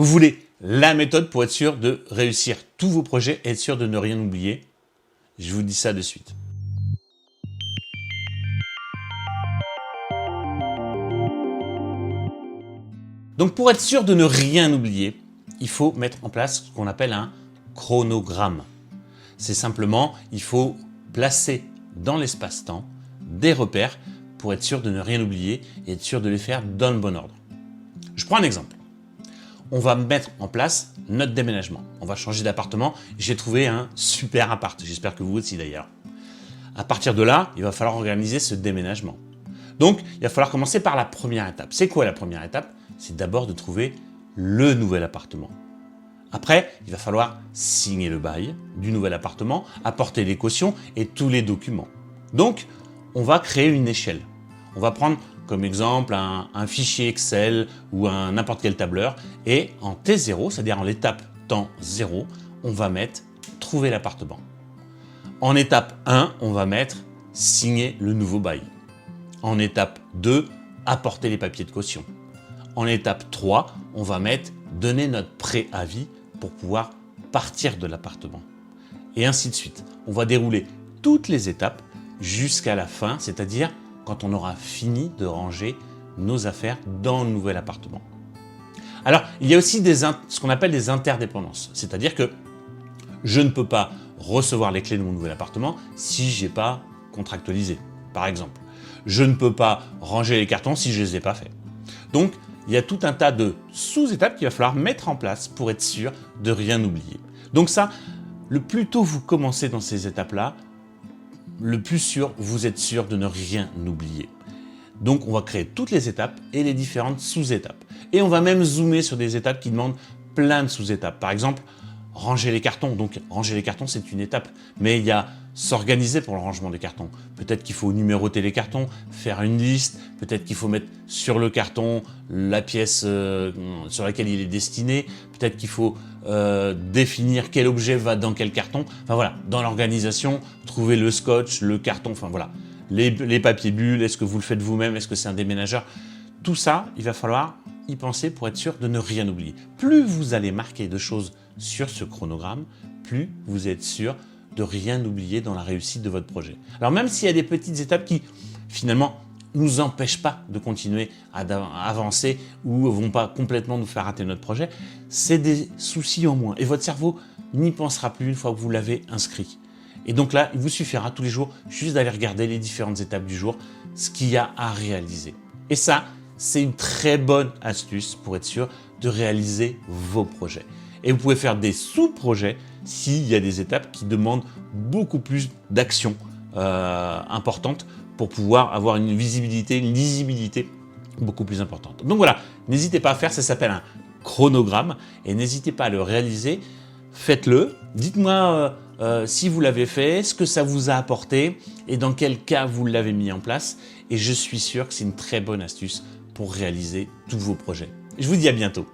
Vous voulez la méthode pour être sûr de réussir tous vos projets et être sûr de ne rien oublier? Je vous dis ça de suite. Donc pour être sûr de ne rien oublier, il faut mettre en place ce qu'on appelle un chronogramme. C'est simplement, il faut placer dans l'espace-temps des repères pour être sûr de ne rien oublier et être sûr de les faire dans le bon ordre. Je prends un exemple. On va mettre en place notre déménagement. On va changer d'appartement. J'ai trouvé un super appart. J'espère que vous aussi d'ailleurs. À partir de là, il va falloir organiser ce déménagement. Donc, il va falloir commencer par la première étape. C'est quoi la première étape? C'est d'abord de trouver le nouvel appartement. Après, il va falloir signer le bail du nouvel appartement, apporter les cautions et tous les documents. Donc, on va créer une échelle. On va prendre comme exemple un fichier Excel ou n'importe quel tableur et en T0, c'est-à-dire en l'étape temps 0, on va mettre trouver l'appartement. En étape 1, on va mettre signer le nouveau bail. En étape 2, apporter les papiers de caution. En étape 3, on va mettre donner notre préavis pour pouvoir partir de l'appartement. Et ainsi de suite. On va dérouler toutes les étapes jusqu'à la fin, c'est-à-dire quand on aura fini de ranger nos affaires dans le nouvel appartement. Alors, il y a aussi ce qu'on appelle des interdépendances. C'est-à-dire que je ne peux pas recevoir les clés de mon nouvel appartement si je n'ai pas contractualisé, par exemple. Je ne peux pas ranger les cartons si je ne les ai pas faits. Donc, il y a tout un tas de sous-étapes qu'il va falloir mettre en place pour être sûr de rien oublier. Donc ça, le plus tôt vous commencez dans ces étapes-là, le plus sûr vous êtes sûr de ne rien oublier. Donc, on va créer toutes les étapes et les différentes sous-étapes. Et on va même zoomer sur des étapes qui demandent plein de sous-étapes. Par exemple, ranger les cartons. Donc, ranger les cartons, c'est une étape. Mais il y a s'organiser pour le rangement des cartons. Peut-être qu'il faut numéroter les cartons, faire une liste. Peut-être qu'il faut mettre sur le carton la pièce sur laquelle il est destiné. Peut-être qu'il faut définir quel objet va dans quel carton. Enfin voilà, dans l'organisation, trouver le scotch, le carton, enfin voilà. Les papiers bulles, est-ce que vous le faites vous-même? Est-ce que c'est un déménageur? Tout ça, il va falloir y penser pour être sûr de ne rien oublier. Plus vous allez marquer de choses sur ce chronogramme, plus vous êtes sûr de rien oublier dans la réussite de votre projet. Alors même s'il y a des petites étapes qui, finalement, nous empêchent pas de continuer à avancer ou vont pas complètement nous faire rater notre projet, c'est des soucis en moins. Et votre cerveau n'y pensera plus une fois que vous l'avez inscrit. Et donc là, il vous suffira tous les jours juste d'aller regarder les différentes étapes du jour, ce qu'il y a à réaliser. Et ça, c'est une très bonne astuce pour être sûr de réaliser vos projets. Et vous pouvez faire des sous-projets s'il y a des étapes qui demandent beaucoup plus d'action importante pour pouvoir avoir une visibilité, une lisibilité beaucoup plus importante. Donc voilà, n'hésitez pas à faire, ça s'appelle un chronogramme et n'hésitez pas à le réaliser. Faites-le, dites-moi si vous l'avez fait, ce que ça vous a apporté et dans quel cas vous l'avez mis en place. Et je suis sûr que c'est une très bonne astuce pour réaliser tous vos projets. Je vous dis à bientôt.